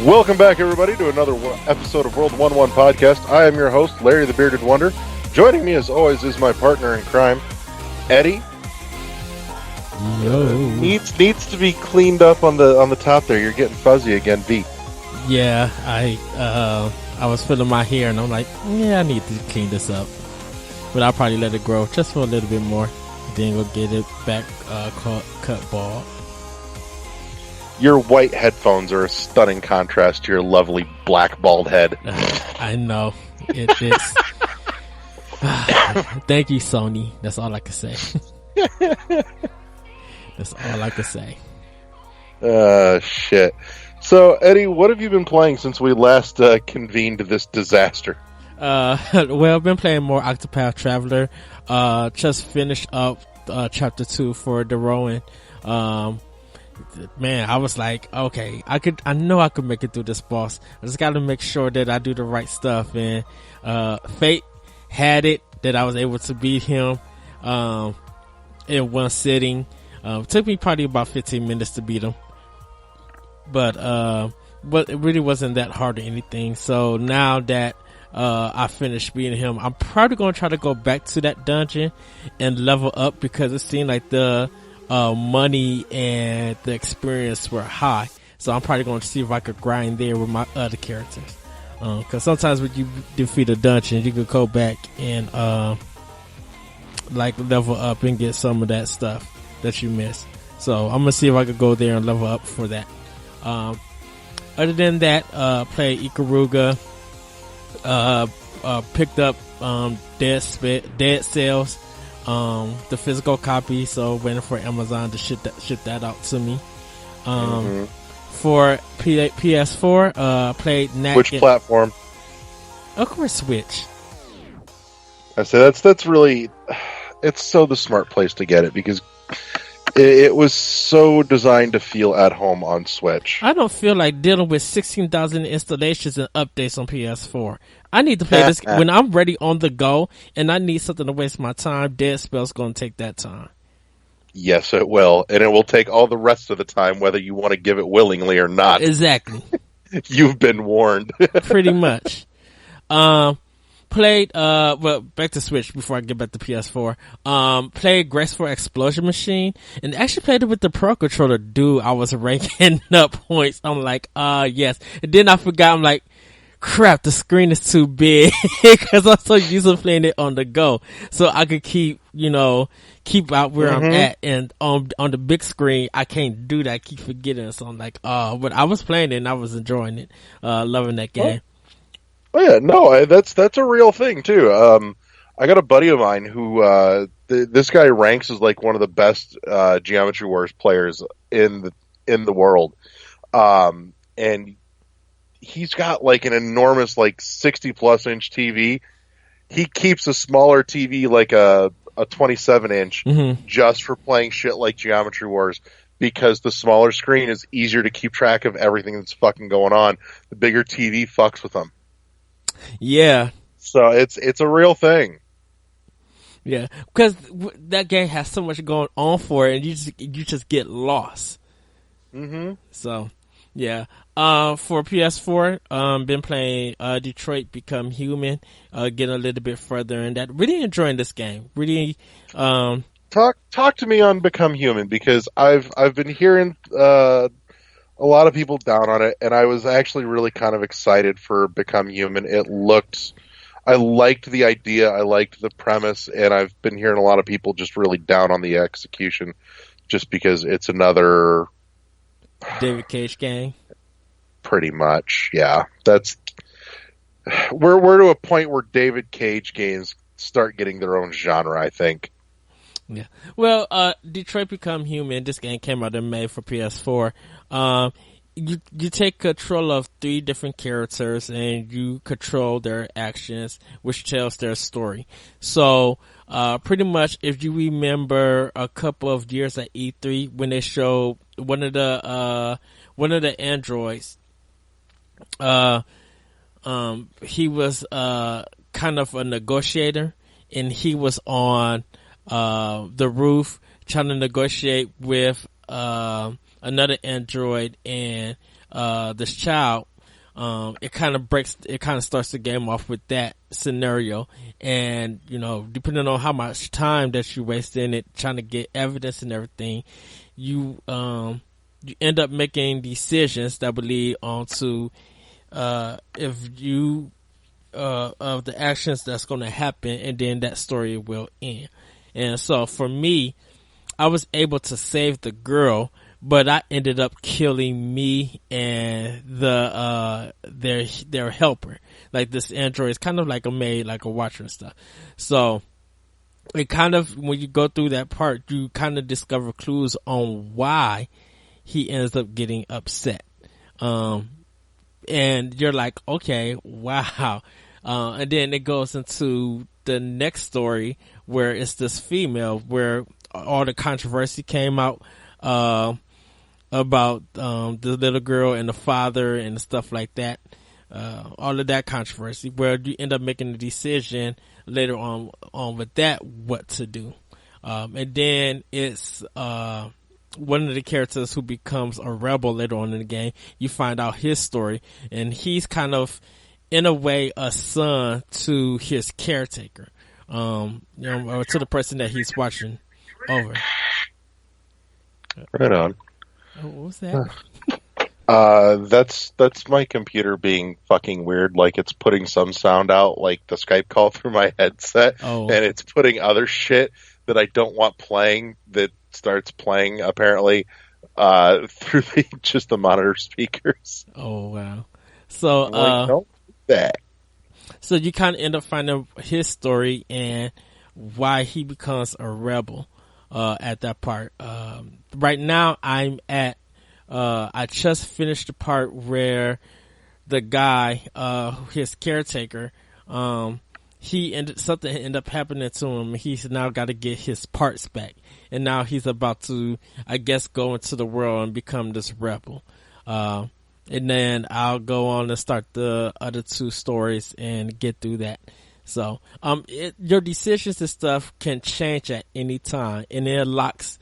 Welcome back, everybody, to another episode of World 1-1 Podcast. I am your host, Larry the Bearded Wonder. Joining me, as always, is my partner in crime, Eddie. Yo. Needs to be cleaned up on the top there. You're getting fuzzy again, V. Yeah, I was feeling my hair, and I'm like, yeah, I need to clean this up. But I'll probably let it grow just for a little bit more, then go get it back cut bald. Your white headphones are a stunning contrast to your lovely black bald head. I know. It's thank you, Sony. That's all I can say. That's all I can say. Shit. So, Eddie, what have you been playing since we last convened this disaster? Well, I've been playing more Octopath Traveler. Just finished up chapter 2 for the Rowan. Man, I was like, okay, I know I could make it through this boss. I just got to make sure that I do the right stuff. And fate had it that I was able to beat him in one sitting. It took me probably about 15 minutes to beat him, but it really wasn't that hard or anything. So now that I finished beating him, I'm probably going to try to go back to that dungeon and level up, because it seemed like the money and the experience were high. So I'm probably going to see if I could grind there with my other characters. Cause sometimes when you defeat a dungeon, you could go back and, like level up and get some of that stuff that you missed. So I'm going to see if I could go there and level up for that. Other than that, played Ikaruga, picked up, Dead Cells, the physical copy, so waiting for Amazon to ship that out to me. For PS4, played Which platform? Of course, Switch. I say that's really, it's so the smart place to get it, because it was so designed to feel at home on Switch. I don't feel like dealing with 16,000 installations and updates on PS4. I need to play this when I'm ready on the go, and I need something to waste my time. Dead Spell's going to take that time. Yes, it will. And it will take all the rest of the time, whether you want to give it willingly or not. Exactly. You've been warned. Pretty much. Played, well, back to Switch before I get back to PS4. Played Graceful Explosion Machine, and actually played it with the Pro Controller. Dude, I was ranking up points. I'm like, yes. And then I forgot, I'm like, crap, the screen is too big, because I'm so used to playing it on the go. So I could keep out where I'm at, and on the big screen, I can't do that. I keep forgetting. So I'm like, but I was playing it and I was enjoying it, loving that game. Oh yeah, no, that's a real thing too. I got a buddy of mine who, this guy ranks as like one of the best, Geometry Wars players in the world. And he's got like an enormous, like 60 plus inch TV. He keeps a smaller TV, like a 27 inch, just for playing shit like Geometry Wars, because the smaller screen is easier to keep track of everything that's fucking going on. The bigger TV fucks with them. Yeah. So it's a real thing. Yeah, because that game has so much going on for it, and you just get lost. So, yeah. For PS4, been playing Detroit Become Human, getting a little bit further in that. Really enjoying this game. Really. Talk to me on Become Human, because I've been hearing a lot of people down on it, and I was actually really kind of excited for Become Human. I liked the idea, I liked the premise, and I've been hearing a lot of people just really down on the execution, just because it's another David Cage game. Pretty much, yeah. We're to a point where David Cage games start getting their own genre, I think. Yeah. Well, Detroit Become Human, this game came out in May for PS4. You take control of 3 different characters, and you control their actions, which tells their story. So, pretty much, if you remember a couple of years at E3, when they showed one of the androids, he was, kind of a negotiator, and he was on, the roof trying to negotiate with, another android and this child it kind of starts the game off with that scenario. And, depending on how much time that you waste in it, trying to get evidence and everything, you end up making decisions that will lead on to, if you, of the actions that's going to happen, and then that story will end. And so for me, I was able to save the girl, but I ended up killing me and their helper. Like, this android is kind of like a maid, like a watcher and stuff. So it kind of, when you go through that part, you kind of discover clues on why he ends up getting upset. And you're like, okay, wow. And then it goes into the next story where it's this female, where all the controversy came out, about, the little girl and the father and stuff like that. All of that controversy, where you end up making a decision later on with that, what to do. And then it's, one of the characters who becomes a rebel later on in the game. You find out his story, and he's kind of, in a way, a son to his caretaker, or to the person that he's watching over. Right on. Oh, what was that? That's my computer being fucking weird. Like, it's putting some sound out, like the Skype call through my headset, and it's putting other shit that I don't want playing that starts playing, apparently, through just the monitor speakers. Oh, wow. So, don't do that. So you kind of end up finding his story and why he becomes a rebel, at that part. Right now I'm at, I just finished the part where the guy, his caretaker, something ended up happening to him. He's now got to get his parts back, and now he's about to, I guess, go into the world and become this rebel. And then I'll go on and start the other two stories and get through that. So, your decisions and stuff can change at any time, and it unlocks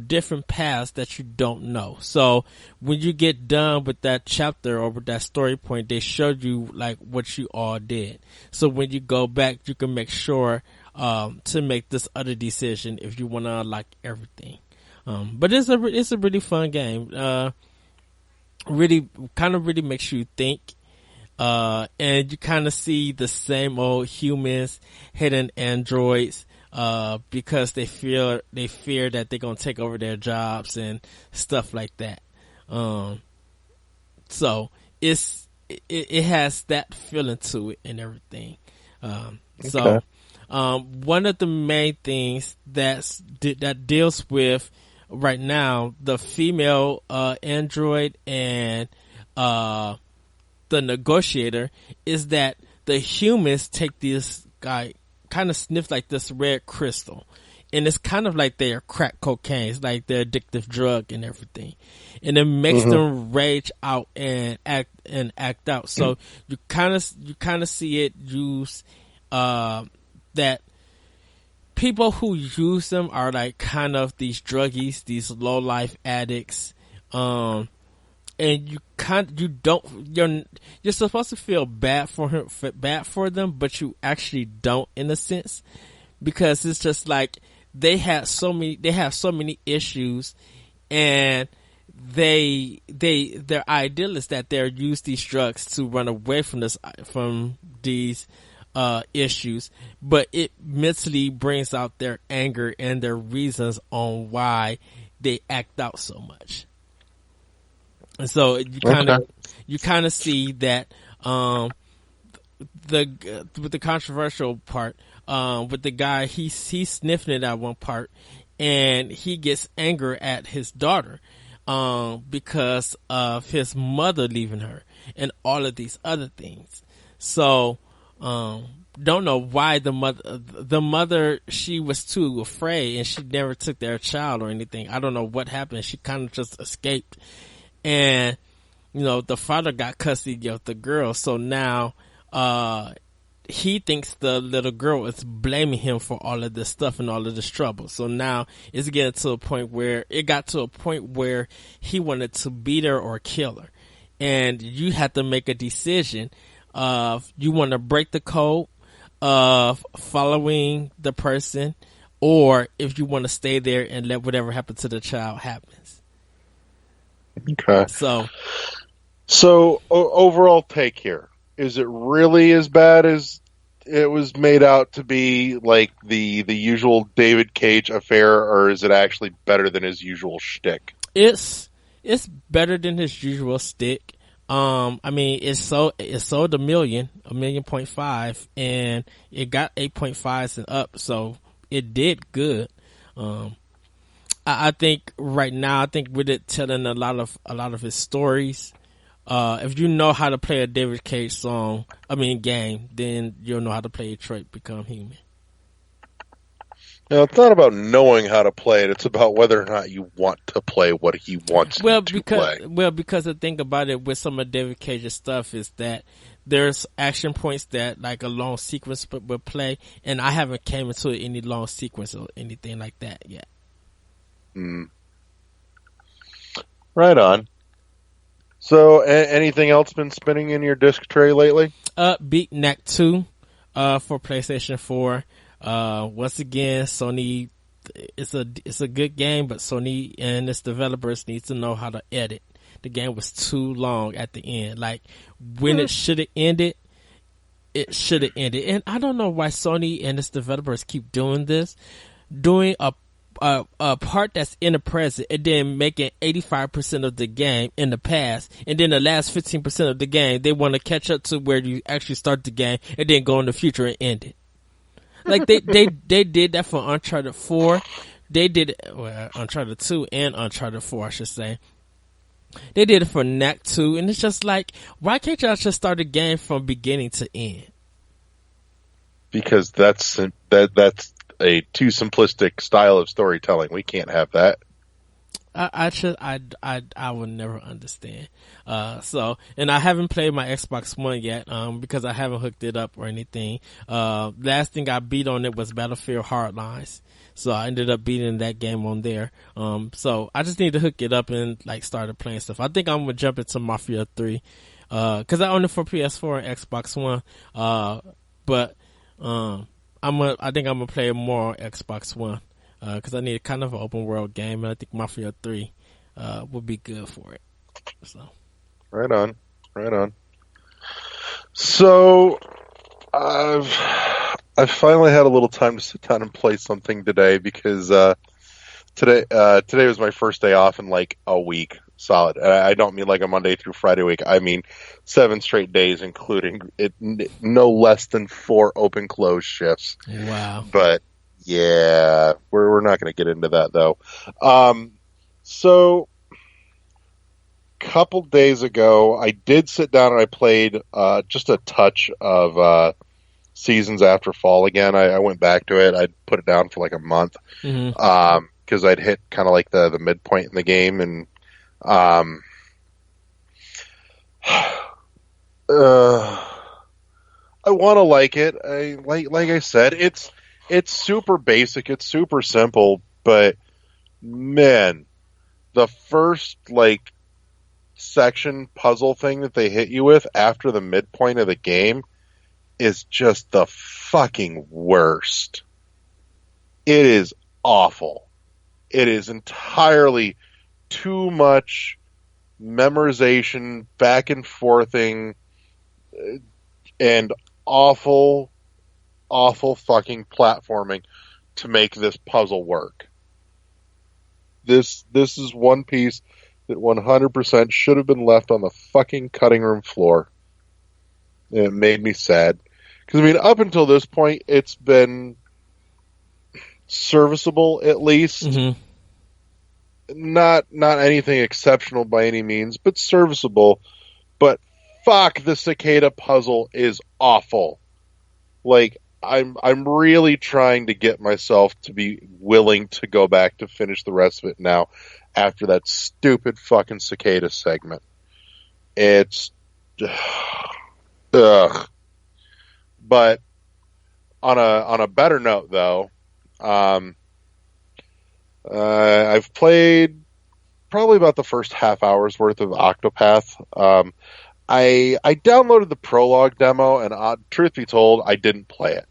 different paths that you don't know. So when you get done with that chapter or with that story point, they showed you like what you all did. So when you go back, you can make sure to make this other decision if you want to unlock everything. But it's a really fun game. Really makes you think. And you kind of see the same old humans hitting androids, because they fear that they're going to take over their jobs and stuff like that. So it has that feeling to it and everything. So, one of the main things that deals with right now, the female, android and, the negotiator, is that the humans take this guy, kind of sniff like this red crystal, and it's kind of like their crack cocaine. It's like their addictive drug and everything, and it makes them rage out and act out. So you kind of see it use, that people who use them are like kind of these druggies, these low life addicts, and you're supposed to feel bad for them, but you actually don't, in a sense, because it's just like they have so many issues, and their ideal is that they'll use these drugs to run away from these issues, but it mentally brings out their anger and their reasons on why they act out so much. And so you kind of see that, with the controversial part, with the guy, he's sniffing it at one part, and he gets anger at his daughter, because of his mother leaving her and all of these other things. So, don't know why the mother, she was too afraid and she never took their child or anything. I don't know what happened. She kind of just escaped. And, the father got custody of the girl. So now, he thinks the little girl is blaming him for all of this stuff and all of this trouble. So now it got to a point where he wanted to beat her or kill her. and you have to make a decision of you want to break the code of following the person, or if you want to stay there and let whatever happened to the child happens. Okay. So So overall take here. Is it really as bad as it was made out to be, like the usual David Cage affair, or is it actually better than his usual shtick? it's better than his usual stick. I mean, it sold a million point five, and it got 8.5s and up, so it did good. Um, I think right now, I think with it telling a lot of his stories, if you know how to play a David Cage game, then you'll know how to play Detroit Become Human. It's not about knowing how to play it. It's about whether or not you want to play what he wants you to play. Because the thing about it with some of David Cage's stuff is that there's action points that like a long sequence will play, and I haven't came into any long sequence or anything like that yet. Right on. So, anything else been spinning in your disc tray lately? Beat Knack 2, for PlayStation 4. Once again, Sony, it's a good game, but Sony and its developers need to know how to edit. The game was too long at the end. Like, when it should have ended, it should have ended. And I don't know why Sony and its developers keep doing this. Doing a part that's in the present and then making 85% of the game in the past, and then the last 15% of the game they want to catch up to where you actually start the game and then go in the future and end it. Like they did that for Uncharted 4. They did Uncharted 2 and Uncharted 4, I should say. They did it for Knack 2, and it's just like, why can't y'all just start a game from beginning to end? Because that's a too simplistic style of storytelling. We can't have that. I would never understand. And I haven't played my Xbox One yet, because I haven't hooked it up or anything. Last thing I beat on it was Battlefield Hardlines. So I ended up beating that game on there. So I just need to hook it up and like start playing stuff. I think I'm gonna jump into Mafia 3, cause I own it for PS4 and Xbox One. But I think I'm gonna play more on Xbox One, cause I need kind of an open world game, and I think Mafia 3 would be good for it. So, right on. So, I've finally had a little time to sit down and play something today, because today was my first day off in like a week solid. I don't mean like a Monday through Friday week. I mean 7 straight days, including no less than 4 open close shifts. Wow. But yeah, we're not going to get into that though. So couple days ago, I did sit down and I played just a touch of Seasons After Fall again. I went back to it. I'd put it down for like a month, because I'd hit kind of like the midpoint in the game, and I want to like it. Like I said, it's super basic, it's super simple, but man, the first like section puzzle thing that they hit you with after the midpoint of the game is just the fucking worst. It is awful. It is entirely too much memorization, back and forthing, and awful fucking platforming to make this puzzle work. This is one piece that 100% should have been left on the fucking cutting room floor. And it made me sad. Because, I mean, up until this point, it's been serviceable, at least. Mm-hmm. Not anything exceptional by any means, but serviceable. But fuck, the cicada puzzle is awful. Like, I'm really trying to get myself to be willing to go back to finish the rest of it now after that stupid fucking cicada segment. It's ugh. But on a better note though, I've played probably about the first half hour's worth of Octopath. I downloaded the prologue demo, and truth be told, I didn't play it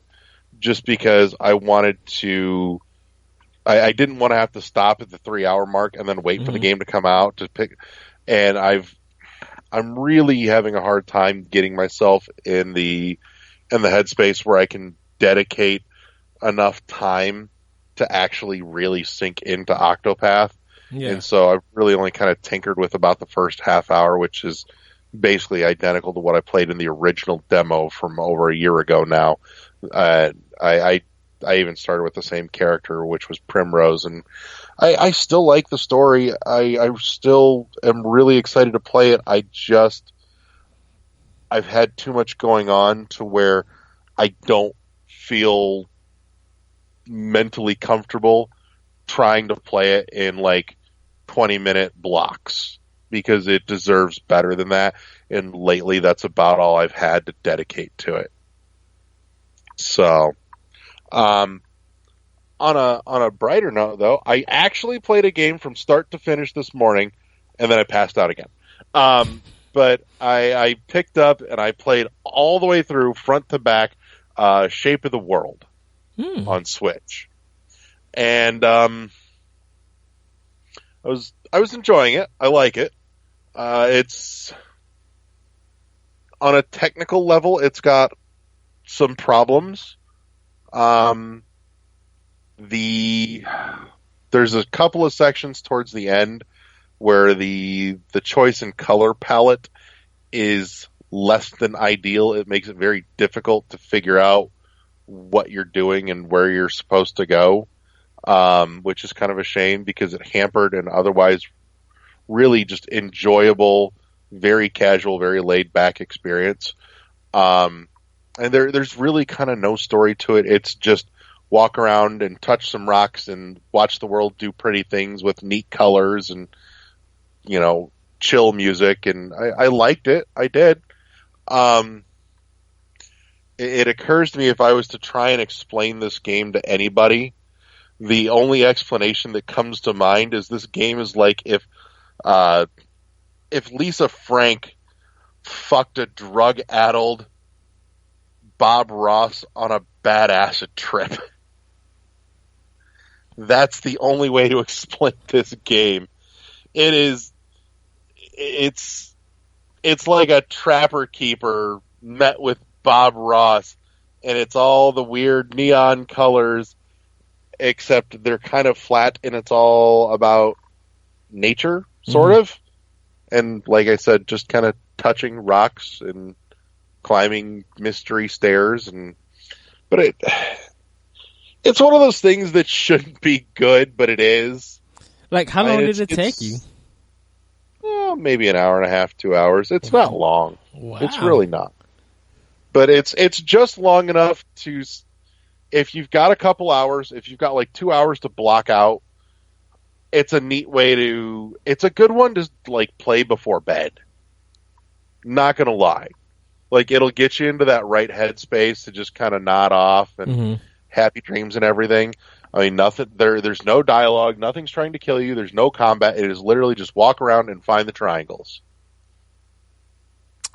just because I wanted to. I didn't want to have to stop at the 3 hour mark and then wait for the game to come out to pick. And I'm really having a hard time getting myself in the headspace where I can dedicate enough time to actually really sink into Octopath. Yeah. And so I've really only kind of tinkered with about the first half hour, which is basically identical to what I played in the original demo from over a year ago now. I even started with the same character, which was Primrose, and I still like the story. I still am really excited to play it. I've had too much going on to where I don't feel mentally comfortable trying to play it in like 20-minute blocks because it deserves better than that. And lately, that's about all I've had to dedicate to it. So, on a brighter note, though, I actually played a game from start to finish this morning, and then I passed out again. But I picked up and I played all the way through, front to back, Shape of the World on Switch, and I was enjoying it. I like it. It's on a technical level, it's got some problems. There's a couple of sections towards the end where the choice in color palette is less than ideal. It makes it very difficult to figure out what you're doing and where you're supposed to go, which is kind of a shame because it hampered an otherwise really just enjoyable, very casual, very laid back experience. And there's really kind of no story to it. It's just walk around and touch some rocks and watch the world do pretty things with neat colors and, chill music. And I liked it. I did. It occurs to me if I was to try and explain this game to anybody, the only explanation that comes to mind is this game is like if Lisa Frank fucked a drug-addled Bob Ross on a bad acid trip. That's the only way to explain this game. It's like a Trapper Keeper met with Bob Ross, and it's all the weird neon colors, except they're kind of flat, and it's all about nature, sort of. And like I said, just kind of touching rocks and climbing mystery stairs, but it's one of those things that shouldn't be good, but it is. Like, how long did it take you? Well, maybe an hour and a half, 2 hours. It's not long. Wow. It's really not. But it's just long enough to, if you've got a couple hours, if you've got like 2 hours to block out, it's a neat way it's a good one to like play before bed. Not gonna lie. Like, it'll get you into that right headspace to just kind of nod off and happy dreams and everything. I mean, there's no dialogue, nothing's trying to kill you, there's no combat, it is literally just walk around and find the triangles.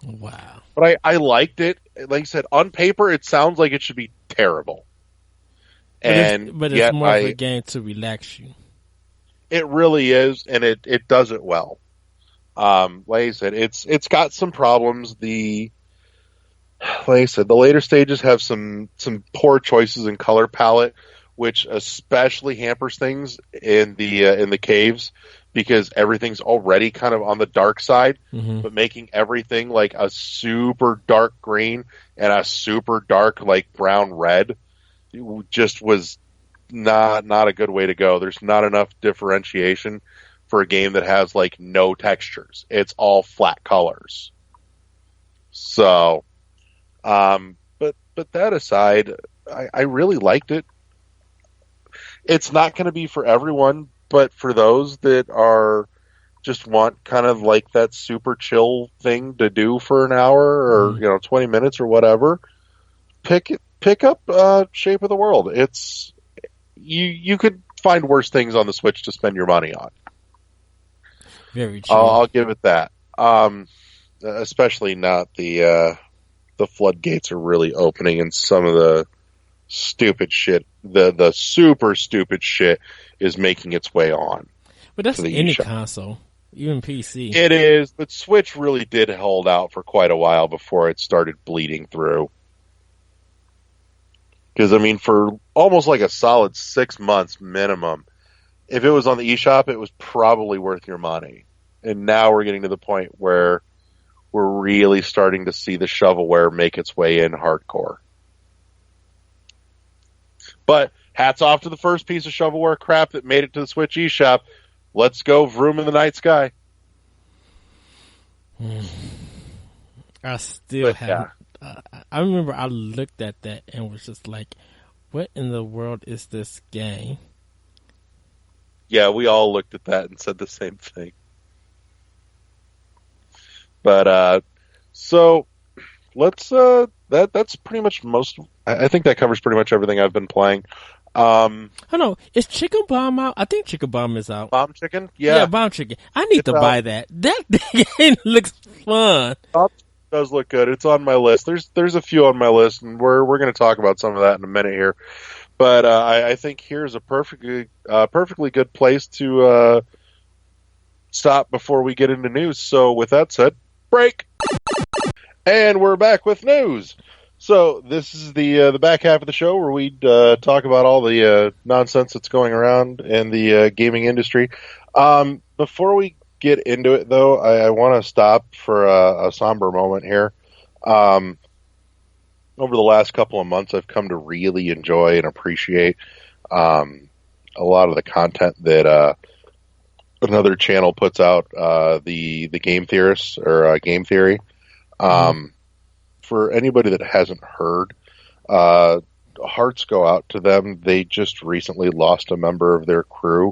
Wow. But I liked it. Like I said, on paper, it sounds like it should be terrible. But it's more of a game to relax you. It really is, and it does it well. Like I said, it's got some problems. Like I said, the later stages have some poor choices in color palette, which especially hampers things in the caves because everything's already kind of on the dark side, but making everything like a super dark green and a super dark like brown red just was not a good way to go. There's not enough differentiation for a game that has like no textures. It's all flat colors. So, but that aside, I really liked it. It's not going to be for everyone, but for those that are just want kind of like that super chill thing to do for an hour or 20 minutes or whatever, pick up Shape of the World. It's you could find worse things on the Switch to spend your money on. Very true. I'll give it that. Especially not the floodgates are really opening, and some of the stupid shit, the super stupid shit, is making its way on But to that's the any eShop. console, even PC. It is, but Switch really did hold out for quite a while before it started bleeding through. Because I mean, for almost like a solid 6 months minimum, if it was on the eShop, it was probably worth your money. And now we're getting to the point where we're really starting to see the shovelware make its way in hardcore. But hats off to the first piece of shovelware crap that made it to the Switch eShop. Let's go vroom in the night sky. I still But haven't. yeah, I remember I looked at that and was just like, "What in the world is this game?" yeah, we all looked at that and said the same thing. But so let's that's pretty much most. I think that covers pretty much everything I've been playing. I know. Is Chicken Bomb out? I think Chicken Bomb is out. Bomb Chicken, Yeah, yeah, Bomb Chicken. I need it's to out. buy that. That game looks fun. Bomb Chicken does look good. It's on my list. There's a few on my list, and we're going to talk about some of that in a minute here. But I think here's a perfectly good place to stop before we get into news. So with that said, break, and we're back with news. So this is the back half of the show where we talk about all the nonsense that's going around in the gaming industry. Before we get into it, though, I want to stop for a somber moment here. Um, Over the last couple of months, I've come to really enjoy and appreciate a lot of the content that another channel puts out, the Game Theorists or Game Theory. Mm-hmm. For anybody that hasn't heard, hearts go out to them. They just recently lost a member of their crew.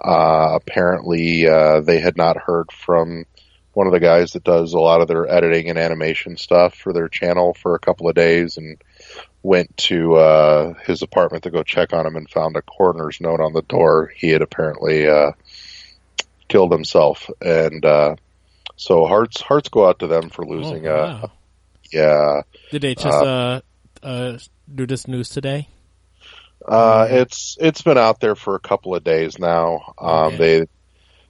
Apparently, they had not heard from one of the guys that does a lot of their editing and animation stuff for their channel for a couple of days, and went to his apartment to go check on him and found a coroner's note on the door. He had apparently killed himself, and so hearts go out to them for Oh losing. wow! Yeah, Did they just do this news today? it's been out there for a couple of days now. Okay.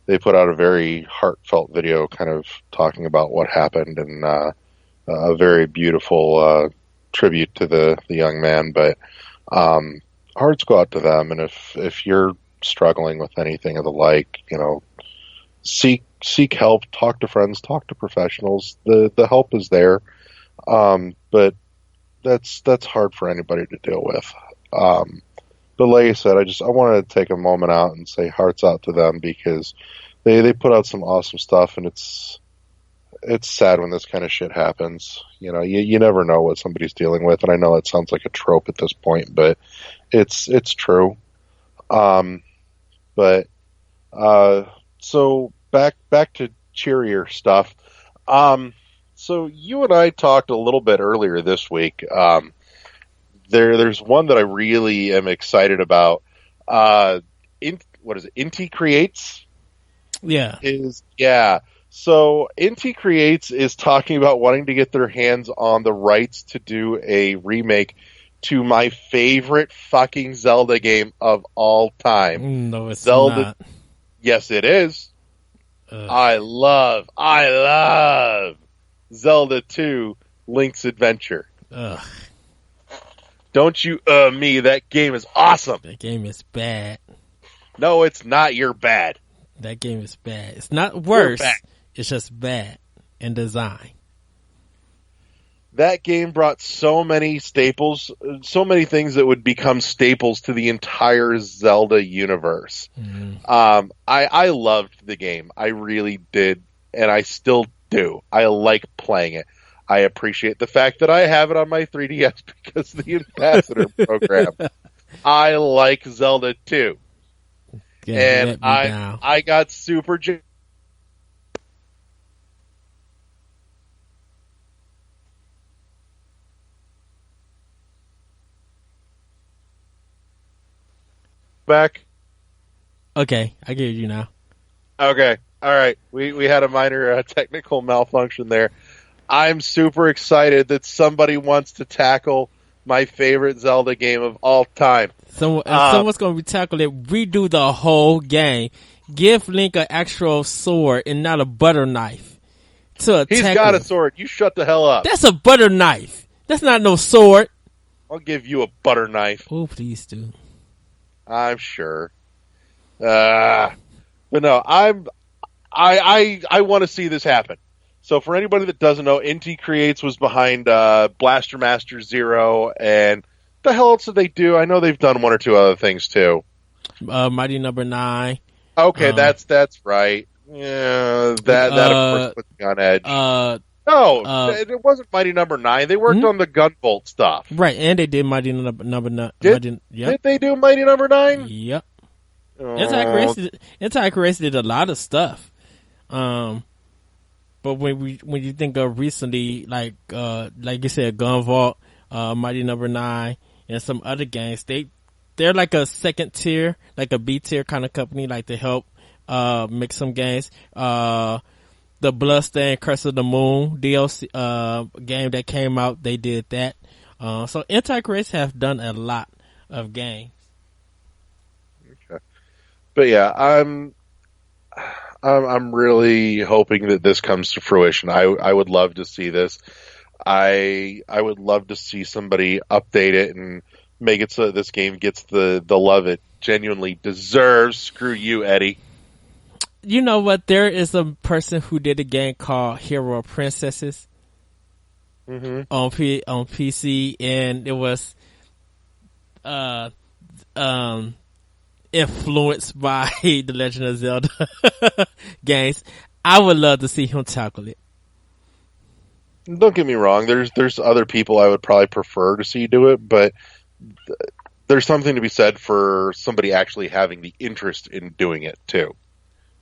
They put out a very heartfelt video, kind of talking about what happened, and a very beautiful tribute to the young man. But hearts go out to them, and if you're struggling with anything of the like, seek help, talk to friends, talk to professionals. The help is there, but that's hard for anybody to deal with. But like I said, I wanted to take a moment out and say hearts out to them, because they put out some awesome stuff, and it's sad when this kind of shit happens. You never know what somebody's dealing with, and I know it sounds like a trope at this point, but it's true. But so back to cheerier stuff. So you and I talked a little bit earlier this week. There's one that I really am excited about. What is it? Inti Creates Yeah. yeah. So Inti Creates is talking about wanting to get their hands on the rights to do a remake to my favorite fucking Zelda game of all time. No, it's Zelda. not. Yes, it is. Ugh. I love Zelda 2 Link's Adventure. Ugh. Don't you me, that game is awesome. That game is bad. No, it's not. You're bad. That game is bad. It's not You're worse. bad. It's just bad in design. That game brought so many staples, so many things that would become staples to the entire Zelda universe. Mm. I loved the game. I really did, and I still do. I like playing it. I appreciate the fact that I have it on my 3DS because of the Ambassador program. I like Zelda 2. Yeah, And let me down. I got super back. Okay, I get you now. Okay. All right, we had a minor technical malfunction there. I'm super excited that somebody wants to tackle my favorite Zelda game of all time. Someone's gonna be tackled it, redo the whole game. Give Link an actual sword and not a butter knife to He's attack got him. a sword. You shut the hell up. That's a butter knife. That's not no sword. I'll give you a butter knife. Oh, please do. I'm sure. But no, I want to see this happen. So for anybody that doesn't know, Inti Creates was behind Blaster Master Zero, and the hell else did they do? I know they've done one or two other things too. Mighty Number 9. Okay, that's right. Yeah, that of course puts me on edge. No, it wasn't Mighty Number 9. They worked on the Gunvolt stuff. Right, and they did Mighty Number 9. Did they do Mighty Number 9? Yep. Oh. Anti-Creates did a lot of stuff. But when you think of recently, like you said, Gunvolt, Mighty Number 9, and some other games, they're like a second tier, like a B tier kind of company, like to help make some games. The Bloodstained Curse of the Moon DLC game that came out, they did that. So Anti-Creates have done a lot of games. Okay. But yeah, I'm really hoping that this comes to fruition. I would love to see this. I would love to see somebody update it and make it so that this game gets the love it genuinely deserves. Screw you, Eddie. You know what? There is a person who did a game called Hero Princesses on PC, and it was influenced by the Legend of Zelda games. I would love to see him tackle it. Don't get me wrong. There's other people I would probably prefer to see do it, but there's something to be said for somebody actually having the interest in doing it too.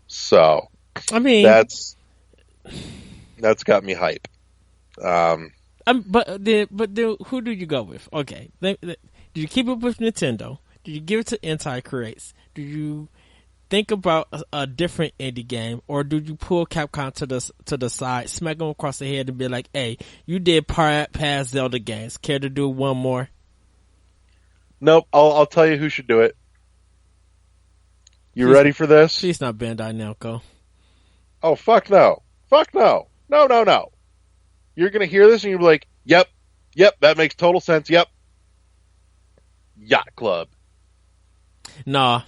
So, I mean, that's got me hype. But who do you go with? Okay, did you keep it with Nintendo? Did you give it to Anti-Creates? Do you think about a different indie game, or do you pull Capcom to the side, smack them across the head, and be like, "Hey, you did past Zelda games. Care to do one more?" Nope. I'll tell you who should do it. You ready for this? Please not Bandai Namco. Oh, fuck no. Fuck no. No. You're going to hear this and you're like, yep, that makes total sense. Yep. Yacht Club. Nah.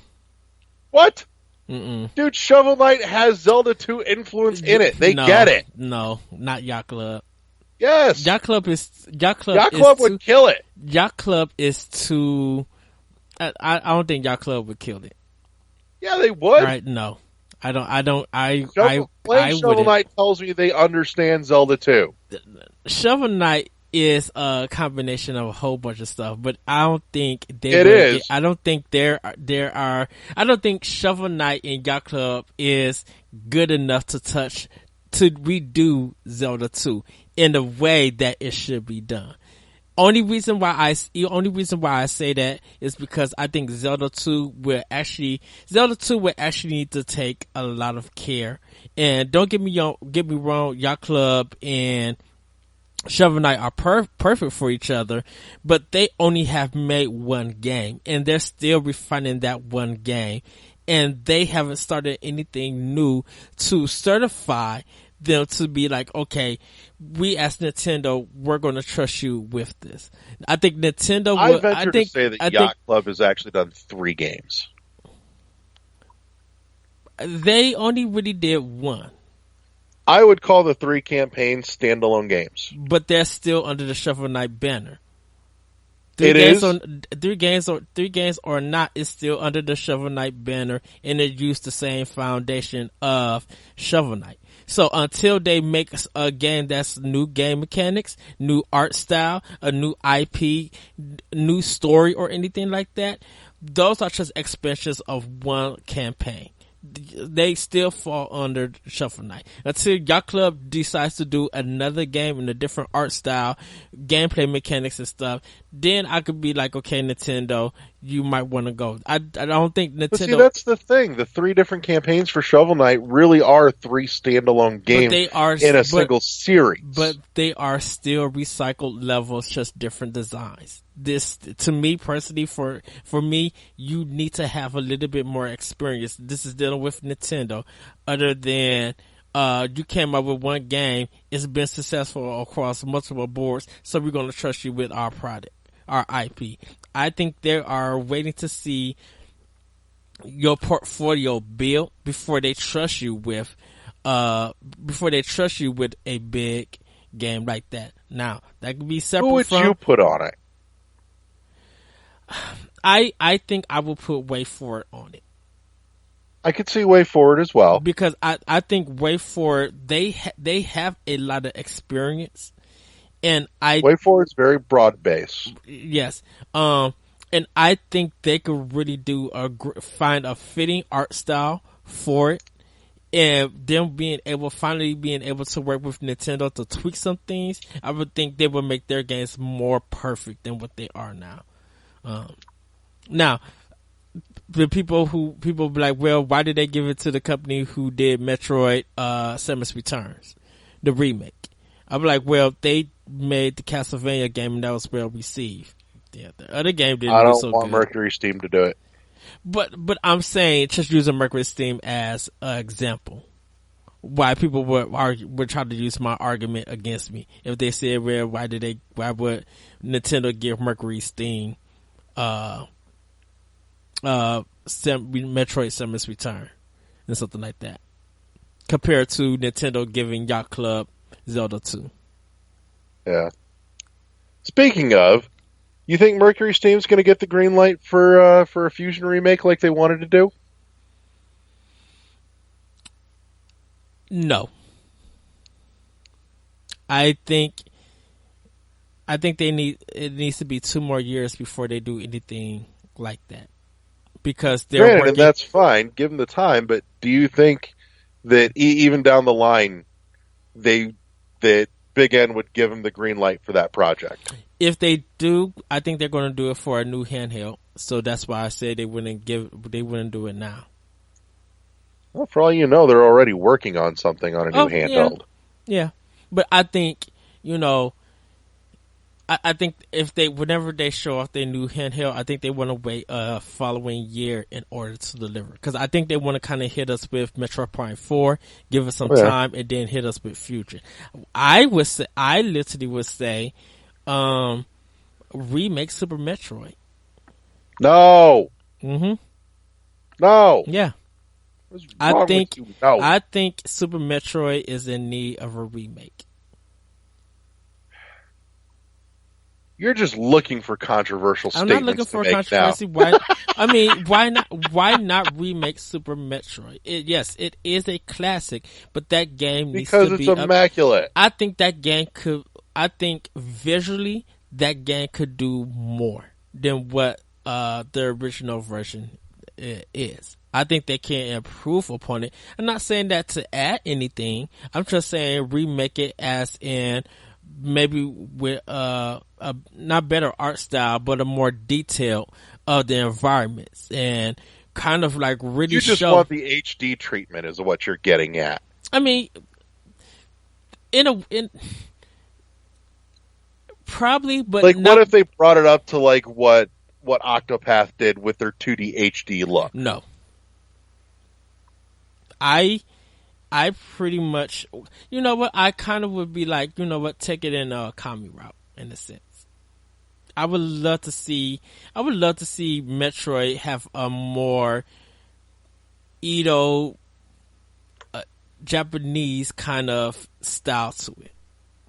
What? Mm-mm. Dude, Shovel Knight has Zelda 2 influence in it. They get it. No, not Yacht Club. Yes. Yacht Club would kill it. Yacht Club is too... I don't think Yacht Club would kill it. Yeah, they would. Right? No, I don't. Shovel Knight tells me they understand Zelda 2. Shovel Knight is a combination of a whole bunch of stuff, but I don't think I don't think I don't think Shovel Knight and Yacht Club is good enough to redo Zelda 2 in the way that it should be done. Only reason why I say that is because I think Zelda 2 will actually need to take a lot of care. And don't get me wrong, Yacht Club and Shovel Knight are perfect for each other, but they only have made one game, and they're still refining that one game, and they haven't started anything new to certify them to be like, okay, we as Nintendo, we're going to trust you with this. I think Nintendo I venture to say that Yacht Club has actually done 3 games. They only really did one. I would call the 3 campaigns standalone games. But they're still under the Shovel Knight banner. Three games or not, is still under the Shovel Knight banner, and it used the same foundation of Shovel Knight. So until they make a game that's new game mechanics, new art style, a new IP, new story, or anything like that, those are just expansions of one campaign. They still fall under Shovel Knight. Until Yacht Club decides to do another game in a different art style, gameplay mechanics and stuff, then I could be like, okay, Nintendo, you might want to go. I don't think But see, Nintendo, that's the thing. The three different campaigns for Shovel Knight really are three standalone but games in a but single series. they are still recycled levels, just different designs. This, to me personally, for me, you need to have a little bit more experience. This is dealing with Nintendo, other than you came up with one game, it's been successful across multiple boards, so we're going to trust you with our product, our IP. I think they are waiting to see your portfolio build before they trust you with a big game like that. Now, that could be Who separate would from you put on it? I think I will put Way Forward on it. I could see Way Forward as well. Because I think Way Forward, they have a lot of experience, and Way Forward's very broad base. yes, and I think they could really find a fitting art style for it, and them finally being able to work with Nintendo to tweak some things. I would think they would make their games more perfect than what they are now. Now, the people be like, well, why did they give it to the company who did Metroid Samus Returns, the remake? I'm like, well, they made the Castlevania game and that was well received. Yeah, the other game didn't I do don't so want good. Mercury Steam to do it. But I'm saying, just using Mercury Steam as an example, why people would try to use my argument against me if they said, well, why would Nintendo give Mercury Steam Metroid Samus Return and something like that, compared to Nintendo giving Yacht Club Zelda 2. Yeah. Speaking of, you think Mercury Steam's going to get the green light for a Fusion remake like they wanted to do? No. I think it needs to be 2 more years before they do anything like that. Because they're Granted, working, and that's fine, give them the time, but do you think that even down the line, that Big N would give them the green light for that project? if they do, I think they're going to do it for a new handheld. So that's why I said they wouldn't do it now. Well, for all you know, they're already working on something on a new handheld. Yeah. But I think, I think whenever they show off their new handheld, I think they want to wait a following year in order to deliver. Because I think they want to kind of hit us with Metroid Prime 4, give us some time, and then hit us with Future. I literally would say, remake Super Metroid. No. Mm-hmm. No. Yeah. What's wrong with you? No. I think Super Metroid is in need of a remake. You're just looking for controversial I'm statements. not looking for to make controversy. now. Why not remake Super Metroid? Yes, it is a classic, but that game needs to be Because it's immaculate. I think visually that game could do more than what the original version is. I think they can improve upon it. I'm not saying that to add anything. I'm just saying remake it as in maybe with a not better art style, but a more detailed of the environments and kind of like really You just want the HD treatment, is what you're getting at. I mean, probably, but like, what if they brought it up to like what Octopath did with their 2D HD look? No. I pretty much, you know what, I kind of would be like, take it in a Kami route in a sense. I would love to see Metroid have a more Japanese kind of style to it.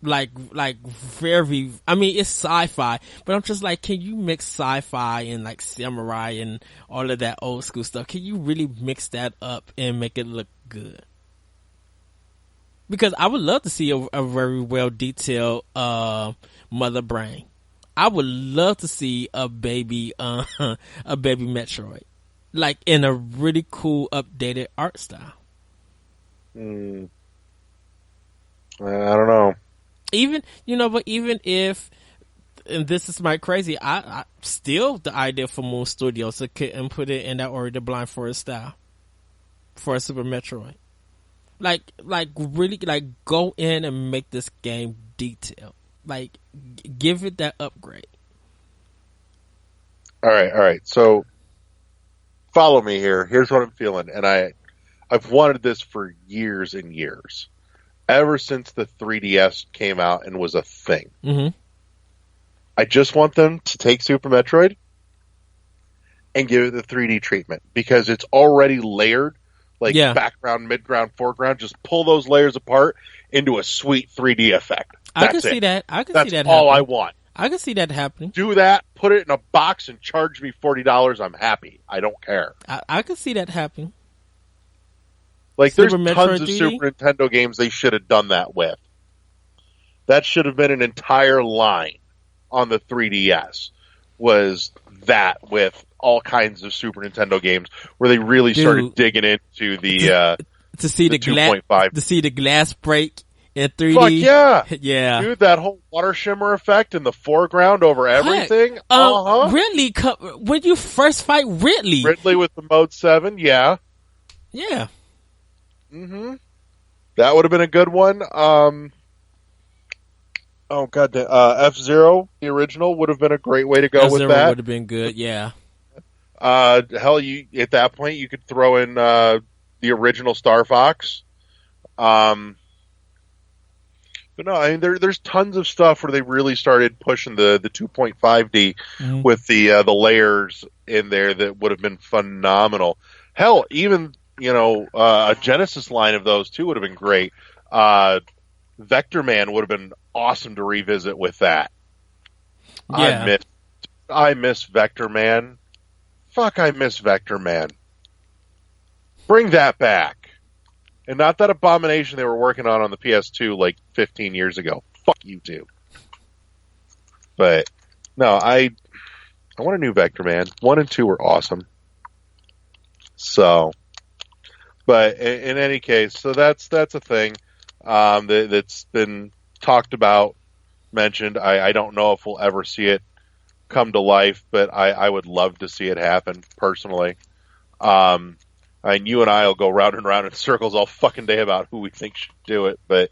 Like very, I mean, it's sci-fi, but I'm just like, can you mix sci-fi and like samurai and all of that old school stuff? Can you really mix that up and make it look good? Because I would love to see a very well detailed Mother Brain. I would love to see a baby Metroid, like in a really cool updated art style. I don't know. Even if and this is my crazy. I still the idea for Moon Studios to and put it in that Ori the Blind Forest style for a Super Metroid. Like really, like go in and make this game detailed. Like give it that upgrade. All right. So follow me here. Here's what I'm feeling, and I've wanted this for years and years, ever since the 3DS came out and was a thing. Mm-hmm. I just want them to take Super Metroid and give it the 3D treatment because it's already layered, like background, midground, foreground. Just pull those layers apart into a sweet 3D effect. I can see that. That's all happening. I want. I can see that happening. Do that, put it in a box, and charge me $40. I'm happy. I don't care. I can see that happening. Like, Super there's Metroid tons 3D? of Super Nintendo games they should have done that with. That should have been an entire line on the 3DS, was that with all kinds of Super Nintendo games where they really started digging into the to see the 2.5. To see the glass break in 3D. Fuck yeah. Yeah. Dude, that whole water shimmer effect in the foreground over everything. Ridley, when you first fight Ridley with the Mode 7, yeah. Yeah. Mm-hmm. That would have been a good one. Oh god, F-Zero, the original, would have been a great way to go with that. Would have been good, yeah. Hell, you at that point you could throw in the original Star Fox. But no, I mean there's tons of stuff where they really started pushing the 2.5D with the layers in there that would have been phenomenal. Hell, even a Genesis line of those too would have been great. Vector Man would have been awesome to revisit with that. Yeah. I miss Vector Man. Fuck, I miss Vector Man. Bring that back. And not that abomination they were working on the PS2 like 15 years ago. Fuck you too. But no, I want a new Vector Man. 1 and 2 were awesome. So, but in any case, so that's a thing that's been talked about, mentioned. I don't know if we'll ever see it come to life, but I would love to see it happen personally. You and I will go round and round in circles all fucking day about who we think should do it, but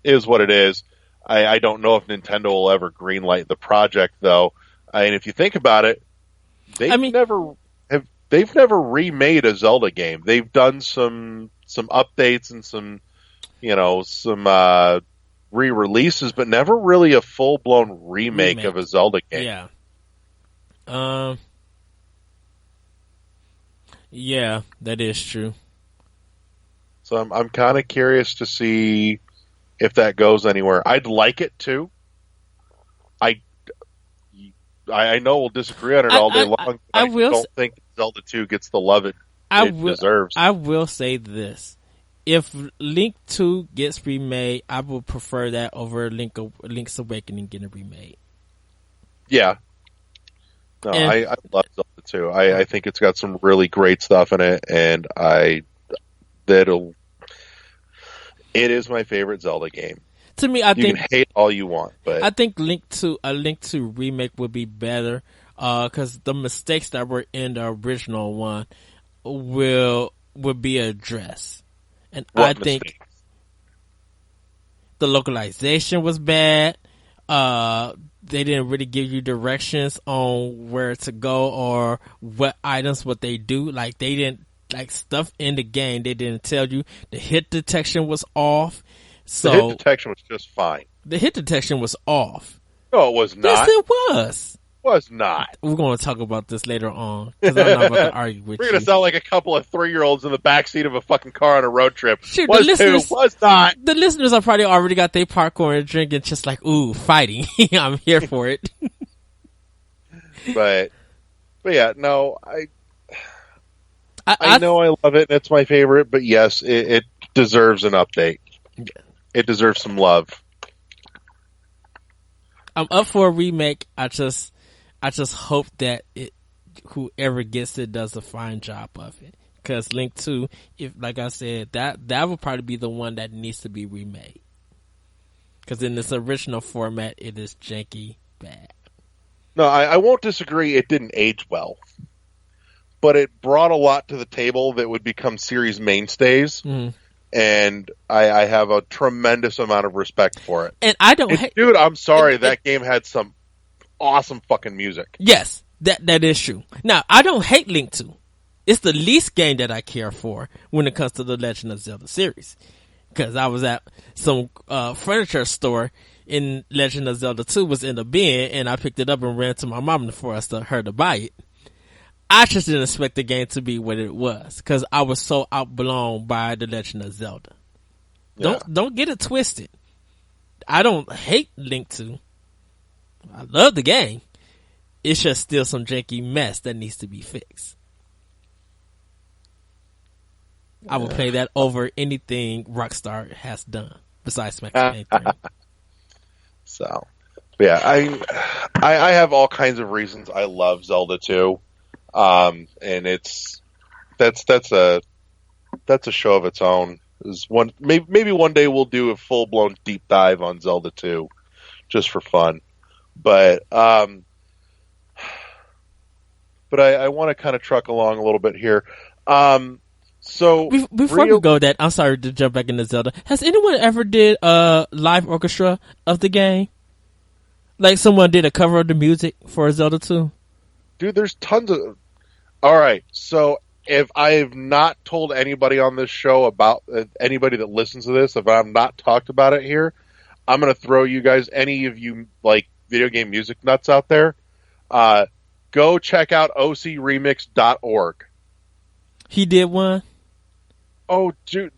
is what it is. I don't know if Nintendo will ever greenlight the project, though. And if you think about it, they've never remade a Zelda game. They've done some updates and some re-releases, but never really a full-blown remake of a Zelda game. Yeah. Yeah, that is true. So I'm kind of curious to see if that goes anywhere. I'd like it to. I know we'll disagree on it all day long, but I don't think Zelda 2 gets the love it deserves. I will say this. If Link 2 gets remade, I would prefer that over Link's Awakening getting remade. Yeah. No, I love Zelda 2. I think it's got some really great stuff in it, and it is my favorite Zelda game. To me, you can hate all you want, but I think a Link 2 remake would be better, because the mistakes that were in the original one would be addressed. And I think the localization was bad. They didn't really give you directions on where to go or what they do. Like they didn't, like stuff in the game, they didn't tell you. The hit detection was off. So the hit detection was just fine. The hit detection was off. No, it was not. Yes, it was. Was not. We're going to talk about this later on because I'm not about to argue with you. We're going to sound like a couple of 3-year-olds in the backseat of a fucking car on a road trip. Shoot, was not. The listeners are probably already got their popcorn and drinking, just like, ooh, fighting. I'm here for it. But yeah, no, I know I love it and it's my favorite, but yes, it deserves an update. It deserves some love. I'm up for a remake. I just hope that whoever gets it does a fine job of it. Because Link 2, if like I said, that would probably be the one that needs to be remade. Because in this original format, it is janky bad. No, I won't disagree. It didn't age well, but it brought a lot to the table that would become series mainstays, and I have a tremendous amount of respect for it. And I don't hate. Dude, I'm sorry, that game had some awesome fucking music. Yes, that is true. Now, I don't hate Link 2. It's the least game that I care for when it comes to the Legend of Zelda series. Because I was at some furniture store and Legend of Zelda 2 was in the bin, and I picked it up and ran to my mom for her to buy it. I just didn't expect the game to be what it was because I was so outblown by the Legend of Zelda. Yeah. Don't get it twisted. I don't hate Link 2. I love the game. It's just still some janky mess that needs to be fixed. I will play that over anything Rockstar has done besides Max Payne 3. So, yeah, I have all kinds of reasons I love Zelda 2, and that's a show of its own. Maybe one day we'll do a full blown deep dive on Zelda 2, just for fun. But I want to kind of truck along a little bit here. So before we go that, I'm sorry to jump back into Zelda. Has anyone ever did a live orchestra of the game? Like someone did a cover of the music for Zelda 2? Dude, there's tons of... Alright, so if I have not told anybody on this show about anybody that listens to this, if I've not talked about it here, I'm going to throw you guys, any of you like video game music nuts out there, go check out ocremix.org. He did one? Oh, dude,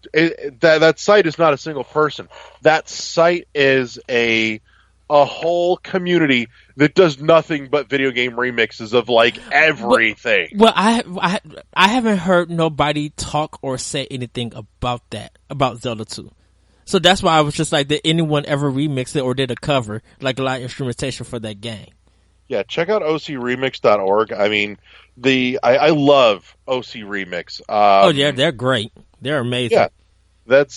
that site is not a single person. That site is a whole community that does nothing but video game remixes of like everything. I haven't heard nobody talk or say anything about Zelda 2. So that's why I was just like, did anyone ever remix it or did a cover, like a lot of instrumentation for that game? Yeah, check out ocremix.org. I mean, I love OC Remix. Oh yeah, they're great. They're amazing. Yeah, that's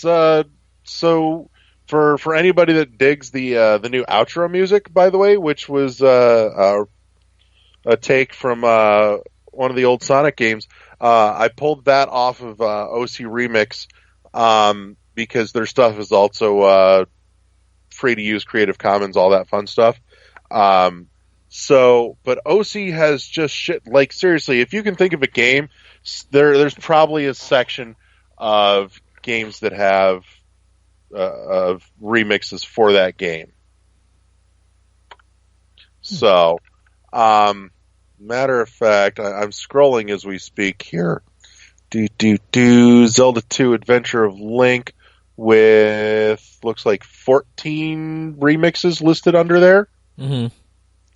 so for anybody that digs the new outro music, by the way, which was a take from one of the old Sonic games. I pulled that off of OC Remix because their stuff is also free to use, Creative Commons, all that fun stuff. But OC has just shit. Like seriously, if you can think of a game, there's probably a section of games that have of remixes for that game. So, matter of fact, I'm scrolling as we speak here. Zelda 2 Adventure of Link with looks like 14 remixes listed under there. Mm-hmm.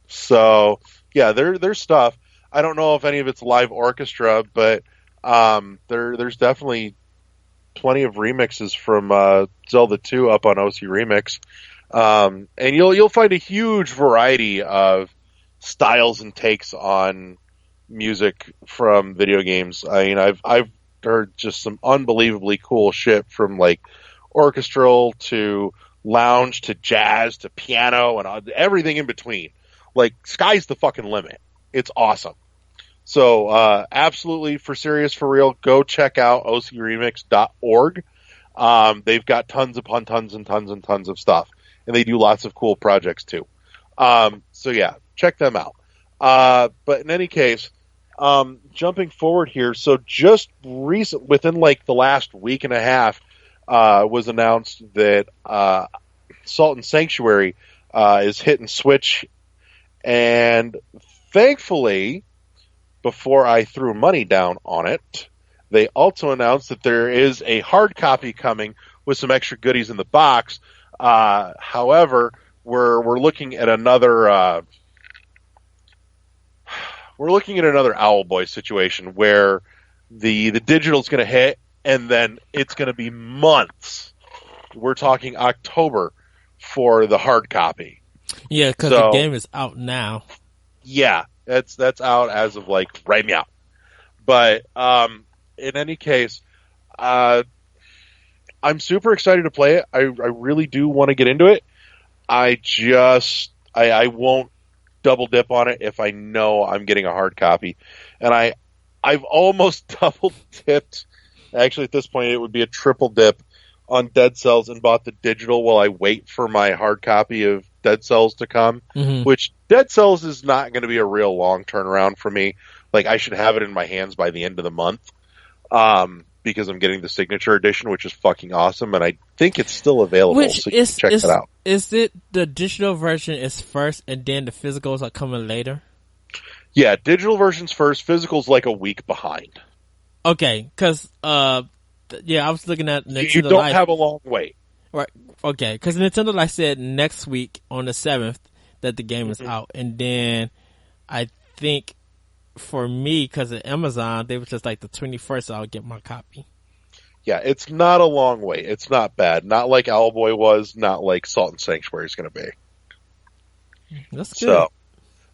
So yeah, there's stuff. I don't know if any of it's live orchestra, but there's definitely plenty of remixes from Zelda 2 up on OC Remix, and you'll find a huge variety of styles and takes on music from video games. I mean, I've heard just some unbelievably cool shit from like orchestral to lounge to jazz to piano and everything in between. Like, sky's the fucking limit. It's awesome. So, absolutely, for serious, for real, go check out ocremix.org. They've got tons upon tons and tons and tons of stuff. And they do lots of cool projects, too. So, yeah, check them out. But in any case, jumping forward here, so just within, like, the last week and a half, was announced that Salt and Sanctuary is hitting Switch. And thankfully, before I threw money down on it, they also announced that there is a hard copy coming with some extra goodies in the box. However, we're looking at another Owlboy situation where the digital is going to hit and then it's going to be months. We're talking October for the hard copy. Yeah, because the game is out now. Yeah, that's out as of like right now. But in any case, I'm super excited to play it. I really do want to get into it. I won't double dip on it if I know I'm getting a hard copy. And I've almost double dipped. Actually, at this point, it would be a triple dip on Dead Cells and bought the digital while I wait for my hard copy of Dead Cells to come, which Dead Cells is not going to be a real long turnaround for me. Like, I should have it in my hands by the end of the month, because I'm getting the signature edition, which is fucking awesome, and I think it's still available, so you can check that out. Is it the digital version is first and then the physicals are coming later? Yeah, digital version's first, physical's like a week behind. Okay, because, yeah, I was looking at Nintendo You don't have a long wait. Right, okay, because Nintendo Life said next week on the 7th that the game is out, and then I think for me, because of Amazon, they were just like the 21st, I'll get my copy. Yeah, it's not a long wait. It's not bad. Not like Owlboy was, not like Salt and Sanctuary is going to be. That's good.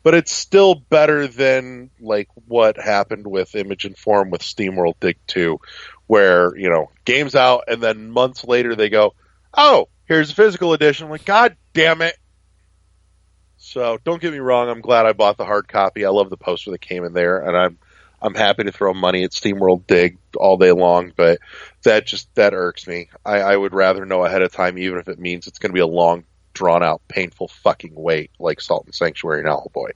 But it's still better than like what happened with Image and Form with SteamWorld Dig 2, where, you know, game's out and then months later they go, oh, here's a physical edition. I'm like, God damn it. So don't get me wrong, I'm glad I bought the hard copy. I love the poster that came in there, and I'm happy to throw money at SteamWorld Dig all day long, but that irks me. I would rather know ahead of time, even if it means it's going to be a long, drawn out, painful fucking wait, like Salt and Sanctuary and Owlboy.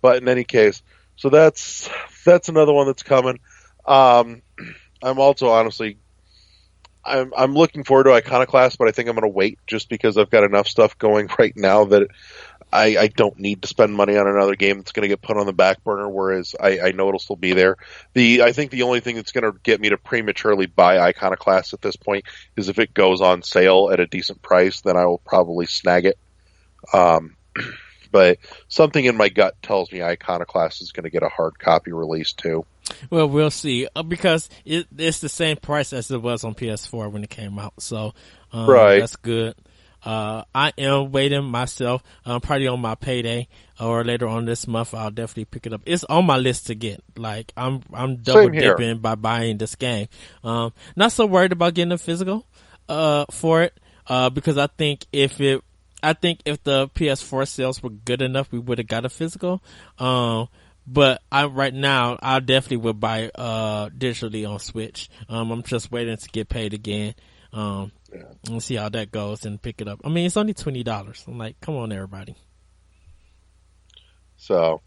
But in any case, so that's another one that's coming. I'm also honestly, I'm looking forward to Iconoclast, but I think I'm going to wait just because I've got enough stuff going right now that I don't need to spend money on another game that's going to get put on the back burner, whereas I know it'll still be there. I think the only thing that's going to get me to prematurely buy Iconoclast at this point is if it goes on sale at a decent price, then I will probably snag it. But something in my gut tells me Iconoclast is going to get a hard copy release too. Well, we'll see, because it's the same price as it was on PS4 when it came out, so right. That's good. I am waiting myself, probably on my payday or later on this month. I'll definitely pick it up. It's on my list to get. Like, I'm double dipping by buying this game. Not so worried about getting a physical, for it, because I think if the PS4 sales were good enough, we would have got a physical. But right now, I definitely would buy, digitally on Switch. I'm just waiting to get paid again. We'll see how that goes and pick it up. I mean, it's only $20. I'm like, come on, everybody. So,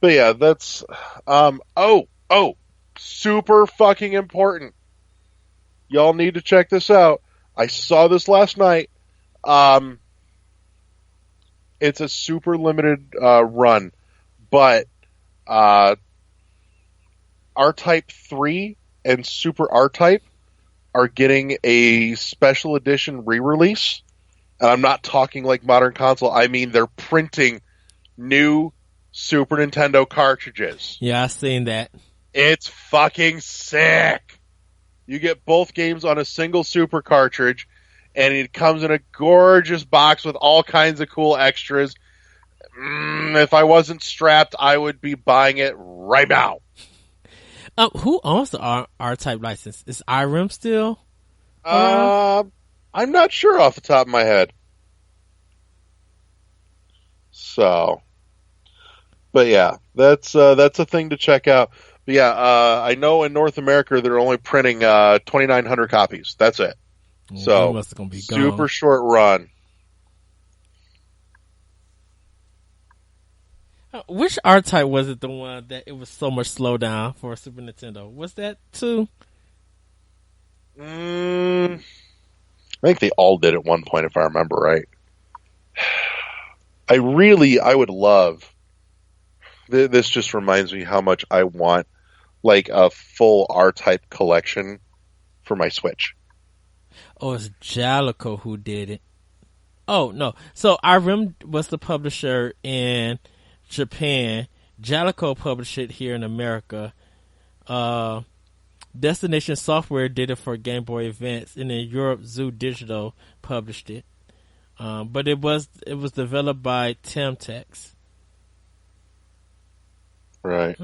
but yeah, that's, super fucking important. Y'all need to check this out. I saw this last night. It's a super limited, run, but, R-Type 3 and Super R-Type are getting a special edition re-release. And I'm not talking like modern console. I mean, they're printing new Super Nintendo cartridges. Yeah, I've seen that. It's fucking sick. You get both games on a single Super cartridge, and it comes in a gorgeous box with all kinds of cool extras. If I wasn't strapped, I would be buying it right now. Who owns the R-Type license? Is IREM still? I'm not sure off the top of my head. So, but yeah, that's a thing to check out. But yeah, I know in North America they're only printing 2,900 copies. That's it. So gonna be super gone. Short run. Which R-Type was it, the one that it was so much slowdown for Super Nintendo? Was that 2? I think they all did at one point, if I remember right. I would love. This just reminds me how much I want, like, a full R-Type collection for my Switch. Oh, it's Jalico who did it. Oh, no. So IREM was the publisher in Japan. Jalico published it here in America. Destination Software did it for Game Boy Advance, and in Europe, Zoo Digital published it. But it was developed by Temtex. Right.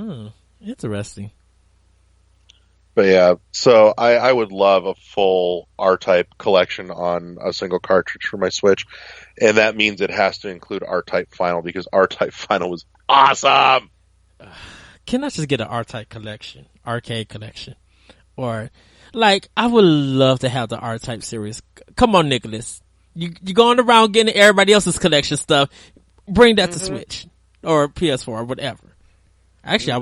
Interesting. But yeah, so I would love a full R-Type collection on a single cartridge for my Switch, and that means it has to include R-Type Final because R-Type Final was awesome. Can I just get an R-Type collection, arcade collection, or like I would love to have the R-Type series. Come on, Nicholas, you going around getting everybody else's collection stuff. Bring that to Switch or PS4 or whatever. Actually, I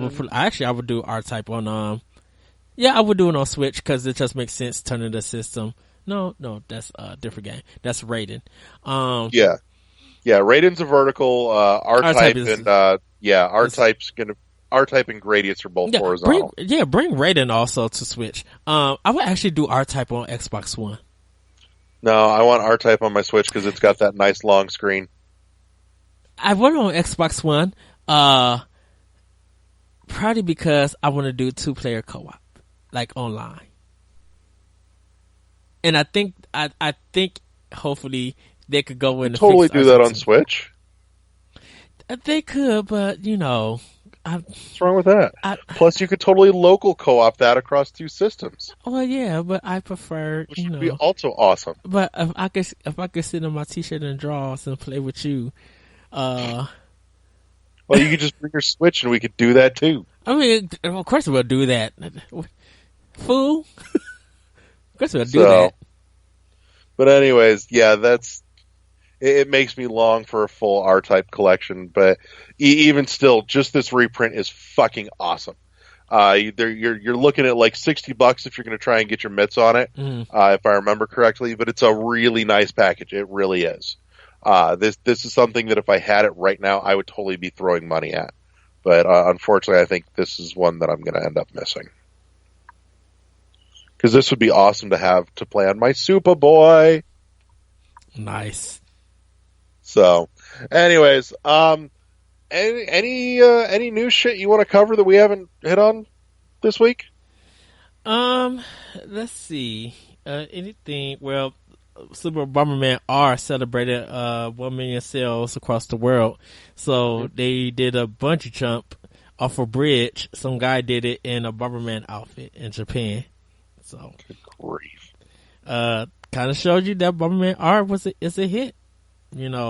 would do R-Type on Yeah, I would do it on Switch because it just makes sense turning the system. No, that's a different game. That's Raiden. Yeah, yeah. Raiden's a vertical. R-Type is, and R-Type and Gradius are both horizontal. Bring Raiden also to Switch. I would actually do R-Type on Xbox One. No, I want R-Type on my Switch because it's got that nice long screen. I want it on Xbox One, probably because I want to do 2-player co-op, like online. And I think hopefully they could go in and totally do that on Switch. They could, but what's wrong with that? Plus, you could totally local co-op that across 2 systems. Well, yeah, but I prefer, which would be also awesome. But if I could sit in my t-shirt and drawers and play with you, well, you could just bring your Switch and we could do that too. I mean, of course we'll do that, fool. Of course we'll do that. But anyways, yeah, it makes me long for a full R-Type collection, but even still, just this reprint is fucking awesome. You're looking at like $60 if you're going to try and get your mitts on it, if I remember correctly. But it's a really nice package. It really is. This is something that if I had it right now, I would totally be throwing money at. But unfortunately, I think this is one that I'm going to end up missing. Because this would be awesome to have to play on my Superboy. Nice. So, anyways, any new shit you want to cover that we haven't hit on this week? Let's see. Anything? Well, Super Bomberman R celebrated 1 million sales across the world. So they did a bungee jump off a bridge. Some guy did it in a Bomberman outfit in Japan. So good grief. Kind of showed you that Bomberman R is a hit. The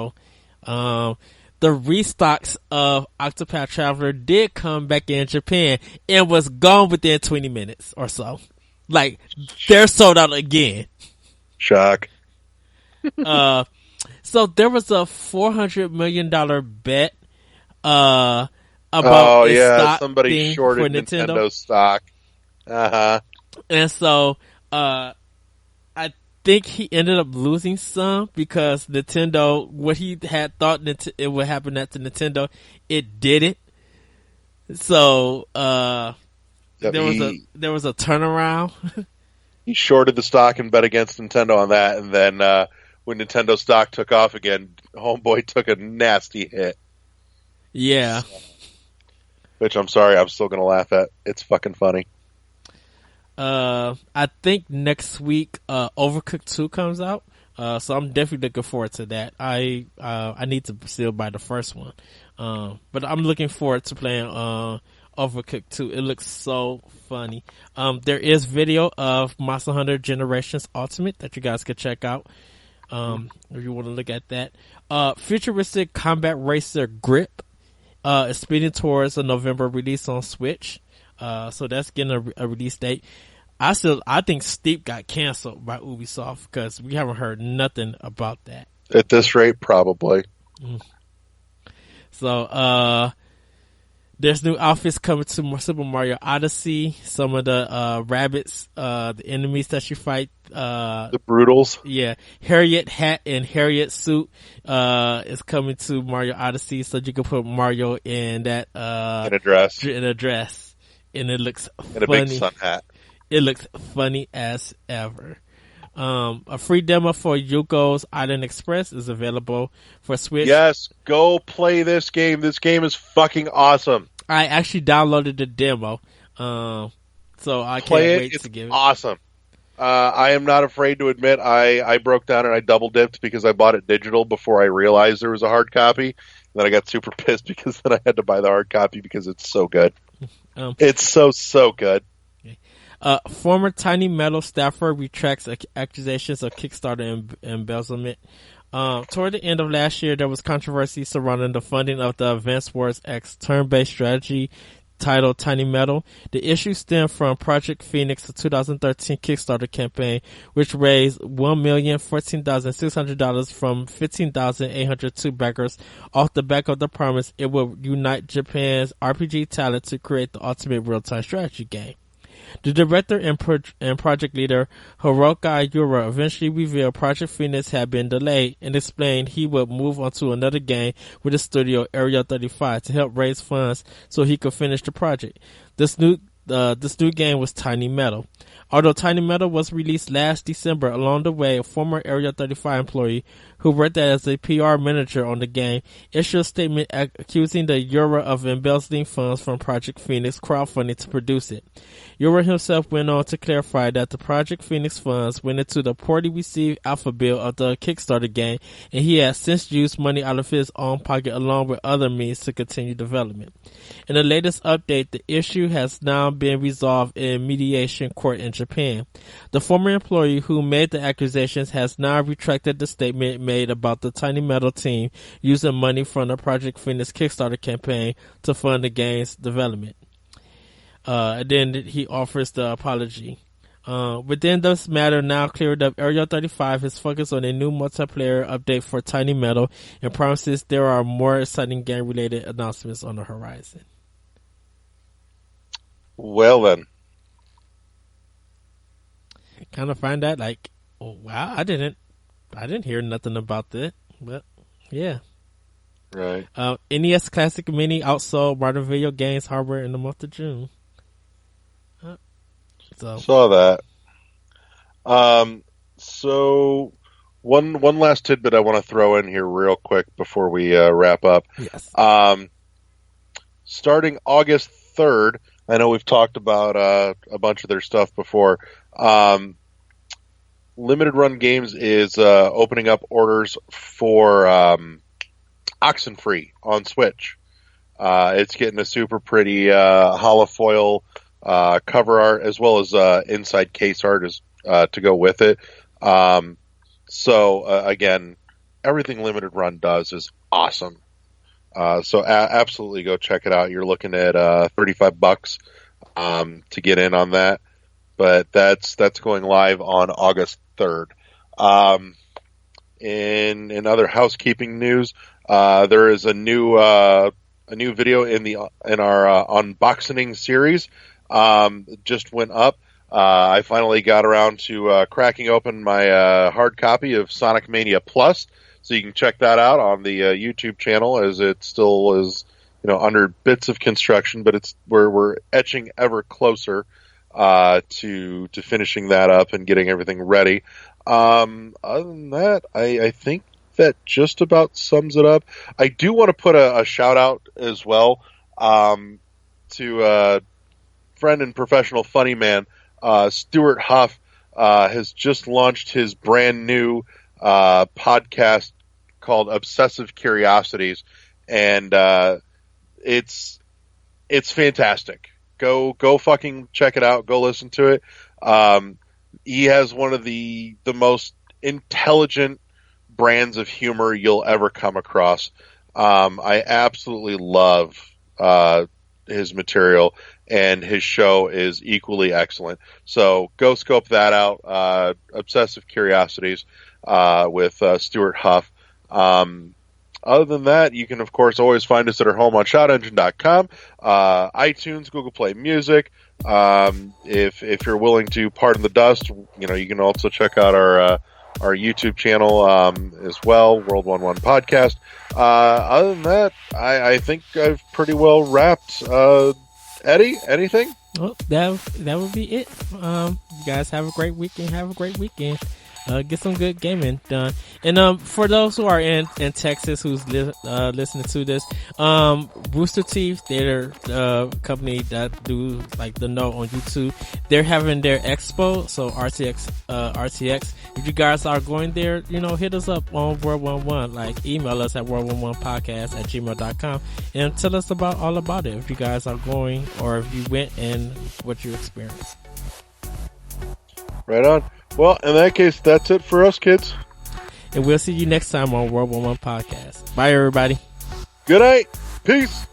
restocks of Octopath Traveler did come back in Japan and was gone within 20 minutes or so. Like, they're sold out again. Shock. So there was a $400 million bet about stock somebody shorted for Nintendo stock. And so I think he ended up losing some because Nintendo, what he had thought it would happen at the Nintendo, it didn't. So there was a turnaround. He shorted the stock and bet against Nintendo on that, and then when Nintendo stock took off again, Homeboy took a nasty hit. Yeah. Which I'm sorry, I'm still gonna laugh at. It's fucking funny. I think next week Overcooked 2 comes out. So I'm definitely looking forward to that. I need to still buy the first one. But I'm looking forward to playing Overcooked 2. It looks so funny. There is video of Monster Hunter Generations Ultimate that you guys could check out. If you want to look at that. Futuristic Combat Racer Grip is speeding towards a November release on Switch. So that's getting a release date. I think Steep got canceled by Ubisoft because we haven't heard nothing about that. At this rate, probably. So, there's new outfits coming to Super Mario Odyssey. Some of the rabbits, the enemies that you fight, the Brutals. Yeah, Harriet hat and Harriet suit is coming to Mario Odyssey, so you can put Mario in that in a dress, and it looks funny. In a big sun hat. It looks funny as ever. A free demo for Yuko's Island Express is available for Switch. Yes, go play this game. This game is fucking awesome. I actually downloaded the demo, so I can't wait to give it. Awesome. I am not afraid to admit I broke down and I double dipped because I bought it digital before I realized there was a hard copy. And then I got super pissed because then I had to buy the hard copy because it's so good. It's so good. Former Tiny Metal staffer retracts accusations of Kickstarter embezzlement. Toward the end of last year, there was controversy surrounding the funding of the Advance Wars X turn-based strategy titled Tiny Metal. The issue stemmed from Project Phoenix, a 2013 Kickstarter campaign, which raised $1,014,600 from 15,802 backers off the back of the promise it would unite Japan's RPG talent to create the ultimate real-time strategy game. The director and project leader, Hiroka Yura, eventually revealed Project Phoenix had been delayed and explained he would move on to another game with the studio Area 35 to help raise funds so he could finish the project. This new game was Tiny Metal. Although Tiny Metal was released last December, along the way, a former Area 35 employee who worked as a PR manager on the game issued a statement accusing the Yura of embezzling funds from Project Phoenix crowdfunding to produce it. Yura himself went on to clarify that the Project Phoenix funds went into the poorly received alpha build of the Kickstarter game, and he has since used money out of his own pocket along with other means to continue development. In the latest update, the issue has now been resolved in mediation court in Japan. The former employee who made the accusations has now retracted the statement made about the Tiny Metal team using money from the Project Phoenix Kickstarter campaign to fund the game's development. And then he offers the apology. Within this matter now cleared up, Area 35 is focused on a new multiplayer update for Tiny Metal and promises there are more exciting game-related announcements on the horizon. Well then. Kind of find that like, oh, wow, I didn't hear nothing about that, but yeah. Right. NES Classic Mini outsold modern video games hardware in the month of June. So. Saw that. So one last tidbit I want to throw in here real quick before we wrap up. Yes. Starting August 3rd, I know we've talked about a bunch of their stuff before. Limited Run Games is opening up orders for Oxenfree on Switch. It's getting a super pretty holofoil cover art as well as inside case art to go with it. So again, everything Limited Run does is awesome. So absolutely go check it out. You're looking at $35 to get in on that, but that's going live on August 3rd. In other housekeeping news, there is a new video in our unboxing series. Just went up. I finally got around to cracking open my hard copy of Sonic Mania Plus, so you can check that out on the YouTube channel, as it still is, under bits of construction, but we're etching ever closer to finishing that up and getting everything ready. Other than that, I think that just about sums it up. I do want to put a shout out as well to friend and professional funny man Stuart Huff has just launched his brand new podcast called Obsessive Curiosities, and it's fantastic. Go fucking check it out. Go listen to it. He has one of the most intelligent brands of humor you'll ever come across. I absolutely love his material, and his show is equally excellent. So go scope that out. Obsessive Curiosities with Stuart Huff. Other than that, you can, of course, always find us at our home on ShoutEngine.com, iTunes, Google Play Music. If you're willing to pardon the dust, you can also check out our YouTube channel as well, World 1-1 Podcast. Other than that, I think I've pretty well wrapped. Eddie, anything? Well, that would be it. You guys have a great weekend. Get some good gaming done. And for those who are in Texas who's listening to this, Rooster Teeth, they're the company that do like the note on YouTube. They're having their expo, so RTX. If you guys are going there, hit us up on World 1-1. Like, email us at world11podcast@gmail.com and tell us all about it. If you guys are going or if you went and what you experienced. Right on. Well, in that case, that's it for us, kids. And we'll see you next time on World War One Podcast. Bye, everybody. Good night. Peace.